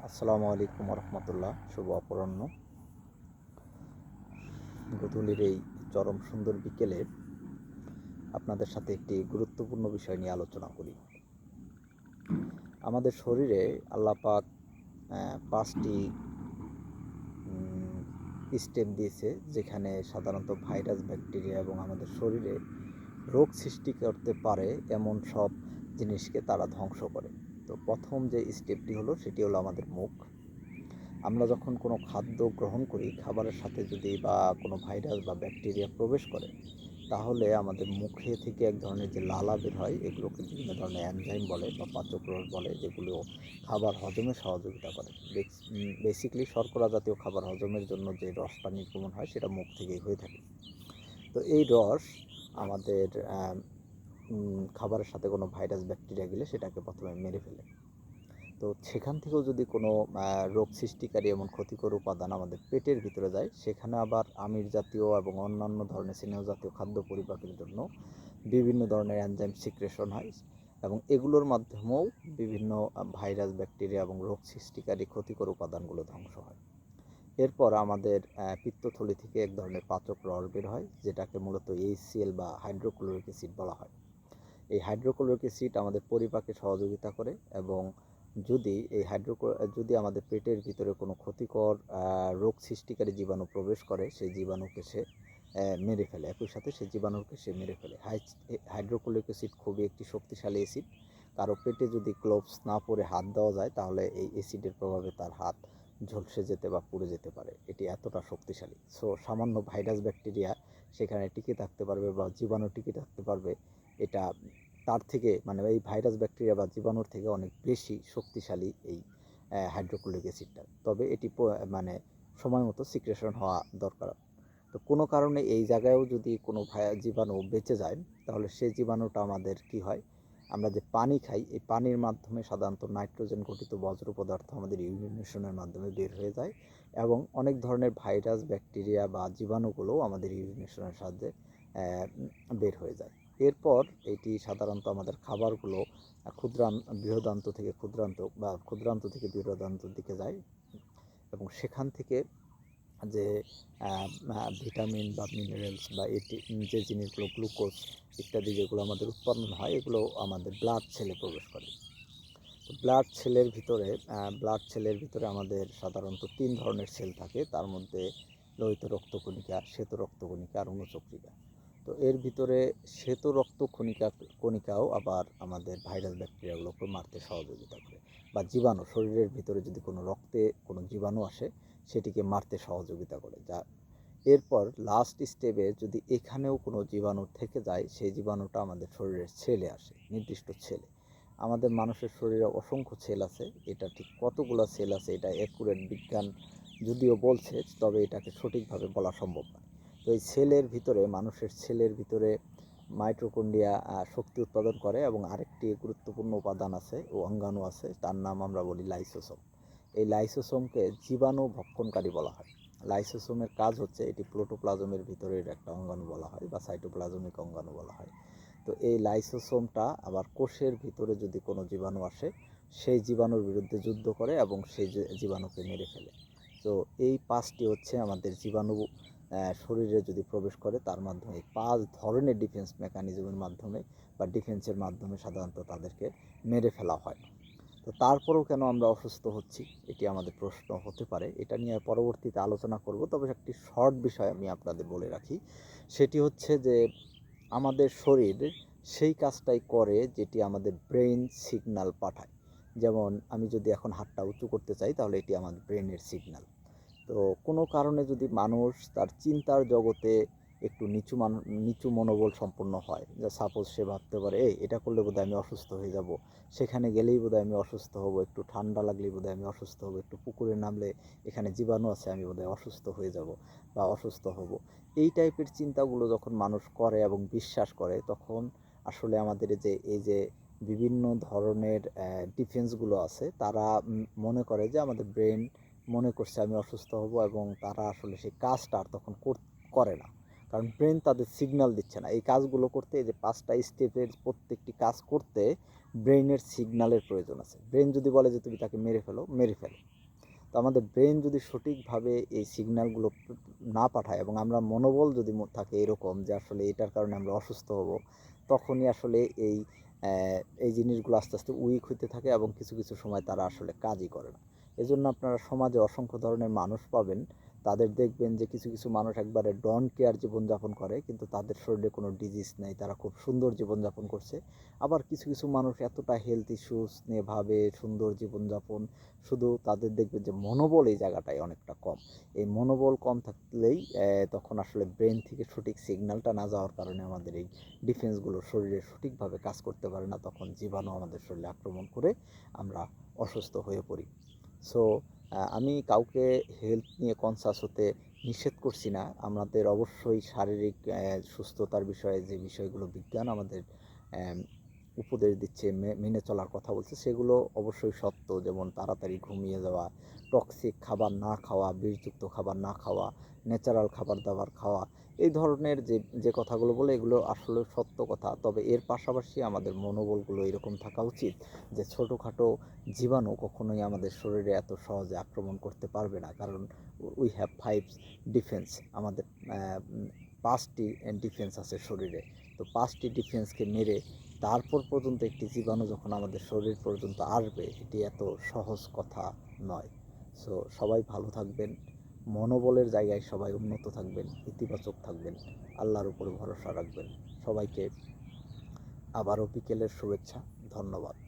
আসসালামু আলাইকুম রহমতুল্লাহ। শুভ অপরাহ্ন। গধূলির এই চরম সুন্দর বিকেলে আপনাদের সাথে একটি গুরুত্বপূর্ণ বিষয় নিয়ে আলোচনা করি। আমাদের শরীরে আল্লাহ পাক 5টি স্টেপ দিয়েছে, যেখানে সাধারণত ভাইরাস, ব্যাকটেরিয়া এবং আমাদের শরীরে রোগ সৃষ্টি করতে পারে এমন সব জিনিসকে তারা ধ্বংস করে। তো প্রথম যে স্টেপটি হলো সেটি হলো আমাদের মুখ। আমরা যখন কোনো খাদ্য গ্রহণ করি, খাবারের সাথে যদি বা কোনো ভাইরাস বা ব্যাকটেরিয়া প্রবেশ করে, তাহলে আমাদের মুখে থেকে এক ধরনের যে লালা বের হয়, এগুলোকে বিভিন্ন ধরনের এনজাইম বলে বা পাচক রস বলে, যেগুলো খাবার হজমে সহযোগিতা করে। বেসিক্যালি শর্করা জাতীয় খাবার হজমের জন্য যে রসটা নির্গমন হয় সেটা মুখ থেকেই হয়ে থাকে। তো এই রস আমাদের খাবারের সাথে কোনো ভাইরাস, ব্যাকটেরিয়া গেলে সেটাকে প্রথমে মেরে ফেলে। তো সেখান থেকেও যদি কোনো রোগ সৃষ্টিকারী এমন ক্ষতিকর উপাদান আমাদের পেটের ভিতরে যায়, সেখানে আবার আমিষ জাতীয় এবং অন্যান্য ধরনের স্নেহ জাতীয় খাদ্য পরিপাকের জন্য বিভিন্ন ধরনের এনজাইম সিক্রেশন হয়, এবং এগুলোর মাধ্যমেও বিভিন্ন ভাইরাস, ব্যাকটেরিয়া এবং রোগ সৃষ্টিকারী ক্ষতিকর উপাদানগুলো ধ্বংস হয়। এরপর আমাদের পিত্তথলি থেকে এক ধরনের পাচক রস বের হয়, যেটাকে মূলত HCl বা হাইড্রোক্লোরিক অ্যাসিড বলা হয়। এই হাইড্রোক্লোরিক অ্যাসিড আমাদের পরিপাকে সহযোগিতা করে, এবং যদি আমাদের পেটের ভিতরে কোনো ক্ষতিকর রোগ সৃষ্টিকারী জীবাণু প্রবেশ করে, সেই জীবাণুকে সে মেরে ফেলে। একই সাথে সেই জীবাণুকে সে মেরে ফেলে। হাইড্রোক্লোরিক অ্যাসিড খুবই একটি শক্তিশালী অ্যাসিড। কারো পেটে যদি গ্লোভস না পরে হাত দেওয়া যায়, তাহলে এই অ্যাসিডের প্রভাবে তার হাত ঝলসে যেতে বা পুড়ে যেতে পারে। এটি এতটা শক্তিশালী। সামান্য ভাইরাস, ব্যাকটেরিয়া সেখানে টিকে থাকতে পারবে বা জীবাণু টিকে থাকতে পারবে, এটা তার থেকে এই ভাইরাস, ব্যাকটেরিয়া বা জীবাণুর থেকে অনেক বেশি শক্তিশালী এই হাইড্রোক্লোরিক অ্যাসিডটা। তবে এটি সময় মতো সিক্রেশন হওয়া দরকার। তো কোনো কারণে এই জায়গায়ও যদি কোনো জীবাণু বেঁচে যায়, তাহলে সেই জীবাণুটা আমাদের কি হয়, আমরা যে পানি খাই, এই পানির মাধ্যমে সাধারণত নাইট্রোজেন গঠিত বজ্র পদার্থ আমাদের ইউরিনেশনের মাধ্যমে বের হয়ে যায়, এবং অনেক ধরনের ভাইরাস, ব্যাকটেরিয়া বা জীবাণুগুলোও আমাদের ইউরিনেশনের সাহায্যে বের হয়ে যায়। এরপর এটি সাধারণত আমাদের খাবারগুলো বৃহদান্ত থেকে ক্ষুদ্রান্ত বা ক্ষুদ্রান্ত থেকে বৃহদান্তর দিকে যায়, এবং সেখান থেকে যে ভিটামিন বা মিনারেলস বা যে জিনিসগুলো, গ্লুকোজ ইত্যাদি যেগুলো আমাদের উৎপন্ন হয়, এগুলো আমাদের ব্লাড সেলে প্রবেশ করে। তো ব্লাড সেলের ভিতরে আমাদের সাধারণত 3 ধরনের সেল থাকে। তার মধ্যে লোহিত রক্তকণিকা, শ্বেত রক্তকণিকা আর অনুচক্রিকা। তো এর ভিতরে শ্বেত কণিকাও আবার আমাদের ভাইরাস, ব্যাকটেরিয়াগুলোকে মারতে সহযোগিতা করে, বা জীবাণু, শরীরের ভিতরে যদি রক্তে কোনো জীবাণু আসে, সেটিকে মারতে সহযোগিতা করে। এরপর লাস্ট স্টেপে যদি এখানেও কোনো জীবাণু থেকে যায়, সেই জীবাণুটা আমাদের শরীরের ছেলে আসে, নির্দিষ্ট ছেলে। আমাদের মানুষের শরীরে অসংখ্য সেল আছে। এটা ঠিক কতগুলো সেল আছে এটা অ্যাকুরেট বিজ্ঞান যদিও বলছে, তবে এটাকে সঠিকভাবে বলা সম্ভব নয়। তো এই মানুষের সেলের ভিতরে মাইটোকন্ড্রিয়া শক্তি উৎপাদন করে, এবং আরেকটি গুরুত্বপূর্ণ উপাদান আছে ও অঙ্গাণু আছে, তার নাম আমরা বলি লাইসোসোম। এই লাইসোসোমকে জীবাণু ভক্ষণকারী বলা হয়। লাইসোসোমের কাজ হচ্ছে, এটি প্রোটোপ্লাজমের ভিতরের একটা অঙ্গাণু বলা হয় বা সাইটোপ্লাজমিক অঙ্গাণু বলা হয়। তো এই লাইসোসোমটা আবার কোষের ভিতরে যদি কোনো জীবাণু আসে, সেই জীবাণুর বিরুদ্ধে যুদ্ধ করে এবং সেই জীবাণুকে মেরে ফেলে। তো এই 5টি হচ্ছে আমাদের জীবাণু শরীরে যদি প্রবেশ করে, তার মাধ্যমে এই 5 ধরনের ডিফেন্স মেকানিজমের মাধ্যমে বা ডিফেন্সের মাধ্যমে সাধারণত তাদেরকে মেরে ফেলা হয়। তো তারপরেও কেন আমরা অসুস্থ হচ্ছি, এটি আমাদের প্রশ্ন হতে পারে। এটা নিয়ে পরবর্তীতে আলোচনা করব। তবে একটি শর্ট বিষয় আমি আপনাদের বলে রাখি, সেটি হচ্ছে যে আমাদের শরীর সেই কাজটাই করে যেটি আমাদের ব্রেইন সিগন্যাল পাঠায়। যেমন আমি যদি এখন হাতটা উঁচু করতে চাই, তাহলে এটি আমার ব্রেনের সিগন্যাল। তো কোনো কারণে যদি মানুষ তার চিন্তার জগতে একটু নিচু মনোবল সম্পন্ন হয়, যা সাপোজ সে ভাবতে পারে, এটা করলে বোধহয় আমি অসুস্থ হয়ে যাব, সেখানে গেলেই বোধহয় আমি অসুস্থ হব, একটু ঠান্ডা লাগলেই বোধহয় আমি অসুস্থ হব, একটু পুকুরে নামলে এখানে জীবাণু আছে, আমি বোধহয় অসুস্থ হয়ে যাব বা অসুস্থ হব। এই টাইপের চিন্তাগুলো যখন মানুষ করে এবং বিশ্বাস করে, তখন আসলে আমাদের এই যে বিভিন্ন ধরনের ডিফেন্সগুলো আছে, তারা মনে করে যে আমাদের ব্রেন মনে করছে আমি অসুস্থ হব, এবং তারা আসলে সেই কাজটা আর তখন করে না, কারণ ব্রেন তাদের সিগন্যাল দিচ্ছে না এই কাজগুলো করতে। এই যে 5টা স্টেপের প্রত্যেকটি কাজ করতে ব্রেইনের সিগন্যালের প্রয়োজন আছে। ব্রেন যদি বলে যে তুমি তাকে মেরে ফেলো, মেরে ফেলো। তো আমাদের ব্রেন যদি সঠিকভাবে এই সিগন্যালগুলো না পাঠায় এবং আমরা মনোবল যদি থাকে এরকম যে আসলে এটার কারণে আমরা অসুস্থ হব, তখনই আসলে এই জিনিসগুলো আস্তে আস্তে উইক হইতে থাকে এবং কিছু কিছু সময় তারা আসলে কাজই করে না। এজন্য আপনারা সমাজে অসংখ্য ধরনের মানুষ পাবেন, তাদের দেখবেন যে কিছু কিছু মানুষ একবারে ডন্ট কেয়ার জীবনযাপন করে, কিন্তু তাদের শরীরে কোনো ডিজিজ নেই, তারা খুব সুন্দর জীবনযাপন করছে। আবার কিছু কিছু মানুষ এতটা হেলথ ইস্যুস নিয়ে ভাবে সুন্দর জীবনযাপন, শুধু তাদের দেখবেন যে মনোবল এই জায়গাটায় অনেকটা কম। এই মনোবল কম থাকলেই তখন আসলে ব্রেন থেকে সঠিক সিগন্যালটা না যাওয়ার কারণে আমাদের এই ডিফেন্সগুলো শরীরে সঠিকভাবে কাজ করতে পারে না, তখন জীবাণু আমাদের শরীরে আক্রমণ করে আমরা অসুস্থ হয়ে পড়ি। সো আমি কাউকে হেলথ নিয়ে কনসাস হতে নিষেধ করছি না। আমাদের অবশ্যই শারীরিক সুস্থতার বিষয়ে যে বিষয়গুলো বিজ্ঞান আমাদের উপদেশ দিচ্ছে, মেনে চলার কথা বলছে, সেগুলো অবশ্যই সত্য। যেমন তাড়াতাড়ি ঘুমিয়ে যাওয়া, টক্সিক খাবার না খাওয়া, বিষযুক্ত খাবার না খাওয়া, ন্যাচারাল খাবার দাবার খাওয়া, এই ধরনের যে কথাগুলো বলে এগুলো আসলে সত্য কথা। তবে এর পাশাপাশি আমাদের মনোবলগুলো এরকম থাকা উচিত যে ছোটোখাটো জীবাণু কখনোই আমাদের শরীরে এত সহজে আক্রমণ করতে পারবে না, কারণ উই হ্যাভ 5 ডিফেন্স। আমাদের 5টি ডিফেন্স আছে শরীরে। তো 5টি ডিফেন্সকে মেরে তারপর পর্যন্ত একটি জীবাণু যখন আমাদের শরীর পর্যন্ত আসবে, এটি এত সহজ কথা নয়। সো সবাই ভালো থাকবেন, মনোবলের জায়গায় সবাই উন্নত থাকবেন, ইতিবাচক থাকবেন, আল্লাহর উপরে ভরসা রাখবেন। সবাইকে আবারও বিকেলের শুভেচ্ছা। ধন্যবাদ।